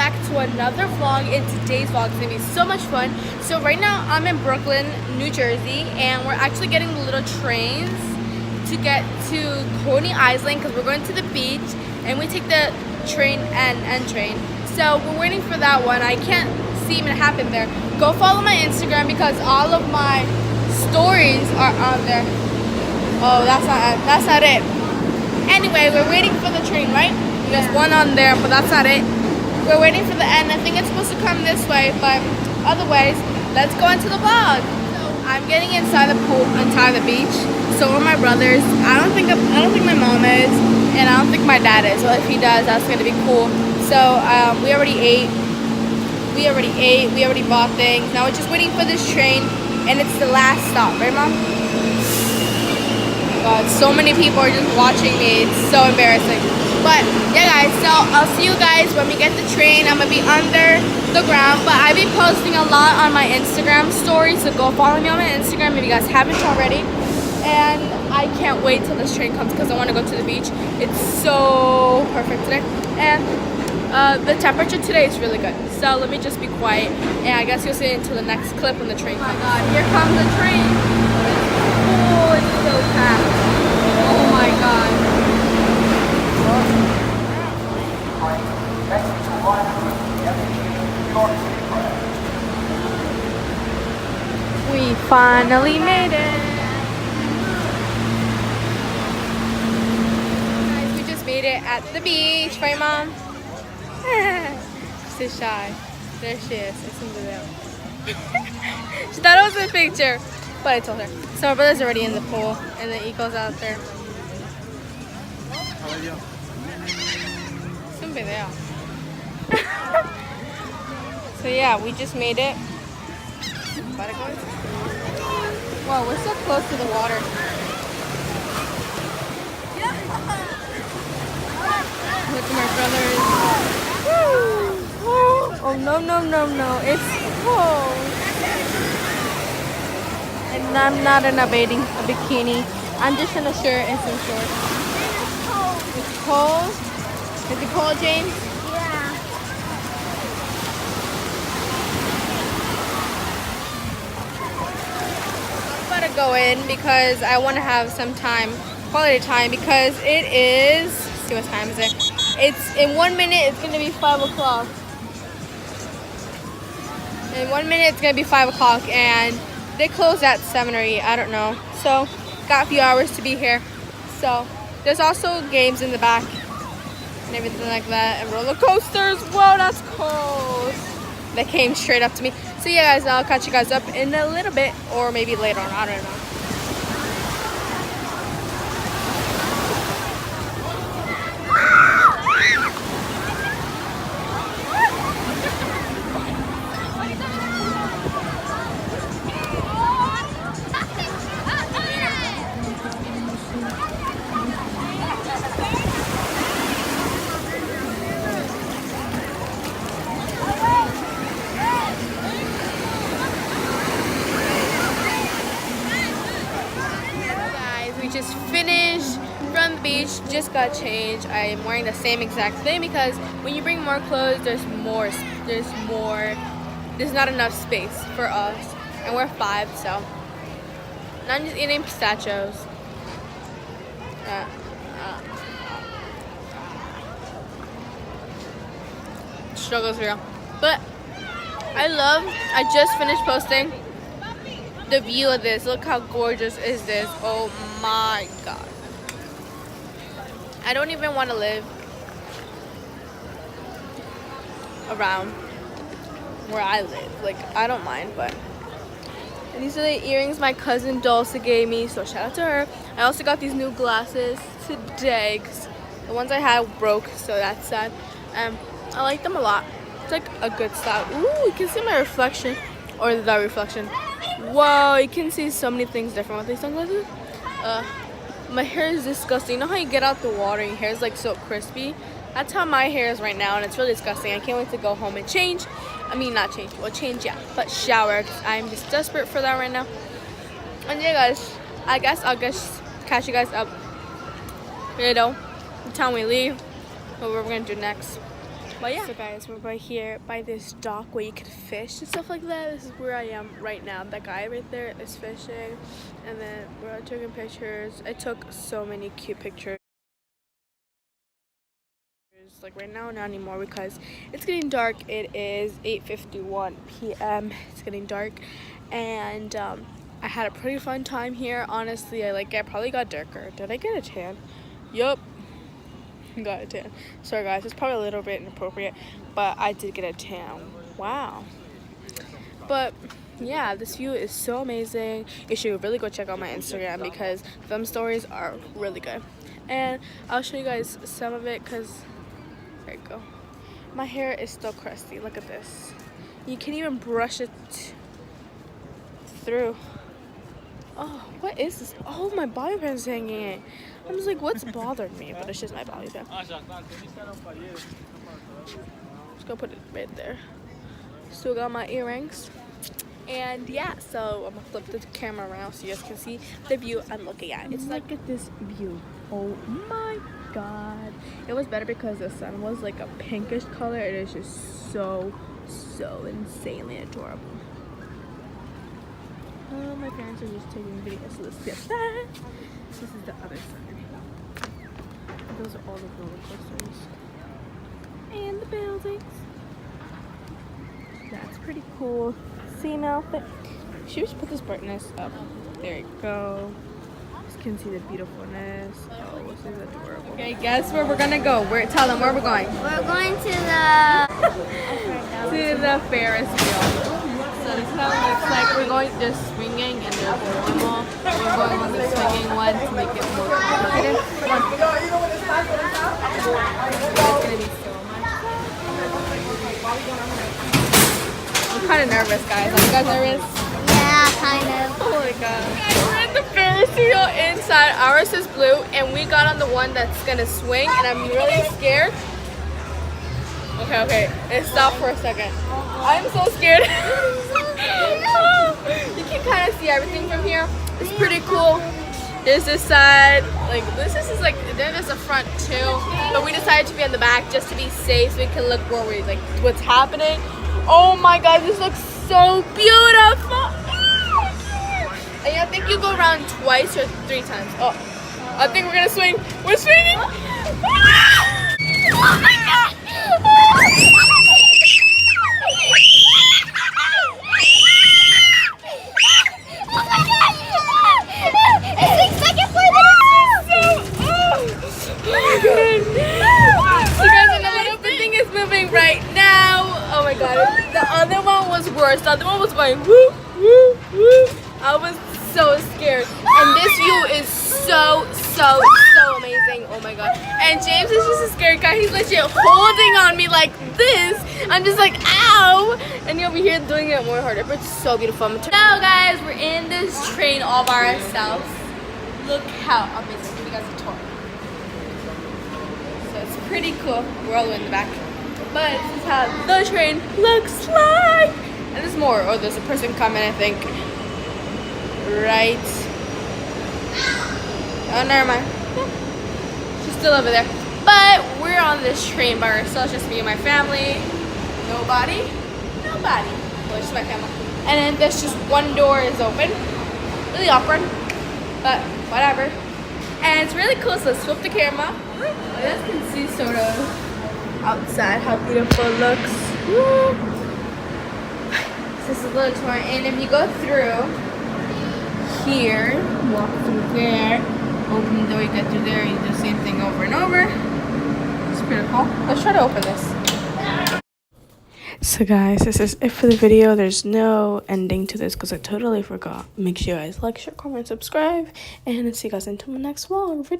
back to another vlog. In today's vlog, it's gonna be so much fun. So right now I'm in Brooklyn, New Jersey, and we're actually getting the little trains to get to Coney Island because we're going to the beach, and we take the train and train. So we're waiting for that one. I can't see it happen there. Go follow my Instagram because all of my stories are on there. Oh, that's not it. Anyway, we're waiting for the train, right? There's one on there, but that's not it. We're waiting for the end. I think it's supposed to come this way, but otherwise, let's go into the vlog. So I'm getting inside the pool, inside the beach. So are my brothers. I don't think my mom is, and I don't think my dad is. Well, if he does, that's gonna be cool. So we already ate. We already bought things. Now we're just waiting for this train, and it's the last stop, right, Mom? Oh God, so many people are just watching me. It's so embarrassing. But yeah, guys, so I'll see you guys when we get the train. I'm gonna be under the ground, but I've been posting a lot on my Instagram stories, so go follow me on my Instagram if you guys haven't already. And I can't wait till this train comes because I want to go to the beach. It's so perfect today, and the temperature today is really good. So let me just be quiet, and I guess you'll see it until the next clip when the train comes. Oh my God, here comes the train. Oh, it's so packed. Oh my God. We finally made it. Guys, we just made it at the beach, right, Mom? She's shy. There she is. It's in the video. She thought it was a picture, but I told her. So our brother's already in the pool, and the eagle's out there. It's un video. So yeah, we just made it. Wow, we're so close to the water. Look at my brothers. Oh no, it's cold. And I'm not in a bikini. I'm just in a shirt and some shorts. It's cold. Is it cold, James? Yeah. I'm about to go in because I want to have some time, quality time, because it is, let's see what time is it? It's in 1 minute, it's going to be 5 o'clock. In 1 minute, it's going to be 5 o'clock, and they close at 7 or 8, I don't know. So, got a few hours to be here. So, there's also games in the back and everything like that, and roller coasters. Whoa, that's cold. They came straight up to me. So yeah, guys, I'll catch you guys up in a little bit, or maybe later on, I don't know. Just finished from the beach, just got changed. I am wearing the same exact thing because when you bring more clothes, there's not enough space for us, and we're 5, so. And I'm just eating pistachios. Struggle's real, but I just finished posting the view of this. Look how gorgeous is this. Oh my God. I don't even want to live around where I live. Like, I don't mind, but. And these are the earrings my cousin Dulce gave me, so shout out to her. I also got these new glasses today because the ones I had broke, so that's sad. I like them a lot. It's like a good style. Ooh, you can see my reflection, or the reflection. Whoa, you can see so many things different with these sunglasses. My hair is disgusting. You know how you get out the water and your hair is like so crispy? That's how my hair is right now, and it's really disgusting. I can't wait to go home and change. I mean, not change. Well, change, yeah, but shower, because I'm just desperate for that right now. And yeah, guys, I guess I'll just catch you guys up, you know, the time we leave, what we're gonna do next. But yeah. So guys, we're right here by this dock where you can fish and stuff like that. This is where I am right now. That guy right there is fishing, and then we're out taking pictures. I took so many cute pictures. Like right now, not anymore because it's getting dark. It is 8:51 p.m. It's getting dark, and I had a pretty fun time here. Honestly, I probably got darker. Did I get a tan? Yup. Got a tan. Sorry guys, it's probably a little bit inappropriate, but I did get a tan. Wow. But yeah, this view is so amazing. You should really go check out my Instagram because them stories are really good. And I'll show you guys some of it because there you go. My hair is still crusty. Look at this. You can't even brush it through. Oh, what is this? Oh, my bobby pin's hanging. I was like, what's bothering me? But it's just my bobby pin. Just gonna put it right there. Still got my earrings. And yeah, so I'm gonna flip the camera around so you guys can see the view I'm looking at. It's like, look at this view. Oh my god. It was better because the sun was like a pinkish color. It is just so insanely adorable. Oh, my parents are just taking videos, so let's get that. This is the other side. Those are all the roller coasters. And the buildings. That's pretty cool. Same outfit. Should we just put this brightness up? There you go. You can see the beautifulness. Oh, this is adorable. Okay, guess where we're gonna go. Tell them where we're going. We're going to the Ferris wheel. So this is how it looks like. We're going just swinging and there's normal. We're going on the swinging one to make it more complicated. It's gonna be so much. I'm kind of nervous, guys. Are you guys nervous? Yeah, kind of. Oh my god. We're in the Ferris wheel inside. Ours is blue and we got on the one that's gonna swing and I'm really scared. Okay, it stopped for a second. I'm so scared. You can kind of see everything from here. It's pretty cool. There's this side, this is like, there's a front too, but we decided to be on the back just to be safe so we can look where we're what's happening. Oh my god, this looks so beautiful. And I think you go around twice or 3 times. Oh, I think we're gonna swing. We're swinging. Oh my god. The other one was going woo, woo, woo. I was so scared. And this view is so amazing. Oh my god. And James is just a scared guy. He's legit holding on me like this. I'm just like, ow. And you'll be here doing it more harder. But it's so beautiful. Now guys, we're in this train all by ourselves. Look how amazing. Give you guys a tour. So it's pretty cool. We're all the way in the back. But this is how the train looks like. And there's more. Oh, there's a person coming, I think. Right. Oh, never mind. She's still over there. But we're on this train by ourselves, just me and my family. Nobody. Well, just my family. And then there's just one door is open. Really awkward. But whatever. And it's really cool, so let's flip the camera. You guys can see sort of outside how beautiful it looks. Woo. This is a little tour, and if you go through here, walk through there, open the door, you get through there, you do the same thing over and over. It's pretty cool. Let's try to open this. So guys, this is it for the video. There's no ending to this because I totally forgot. Make sure you guys like, share, comment, subscribe, and see you guys until my next vlog video.